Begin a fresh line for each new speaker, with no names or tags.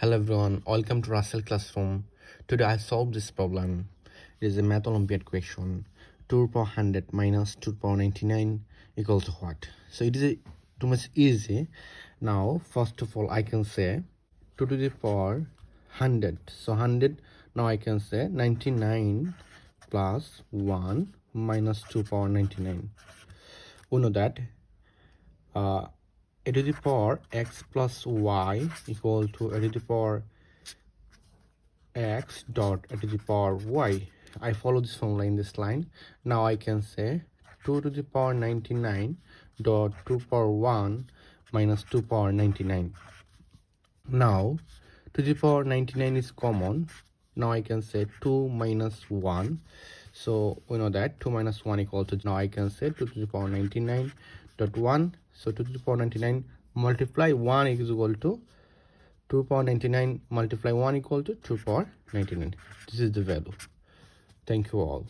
Hello everyone, welcome to Russell Classroom. Today I solved this problem. It is a math Olympiad question. 2 to the power 100 minus 2 to the power 99 equals to what? So it is too much easy. Now first of all I can say 2 to the power 100. So 100, now I can say 99 plus 1 minus 2 to the power 99. We know that a to the power x plus y equal to a to the power x dot a to the power y. I follow this formula in this line. Now I can say 2 to the power 99 dot 2 power 1 minus 2 power 99. Now 2 to the power 99 is common. Now I can say 2 minus 1. So we know that 2 minus 1 equal to, now I can say 2 to the power 99 dot 1. So 2 to the power 99 multiply 1 is equal to 2 power 99 multiply 1 equal to 2 power 99. This is the value. Thank you all.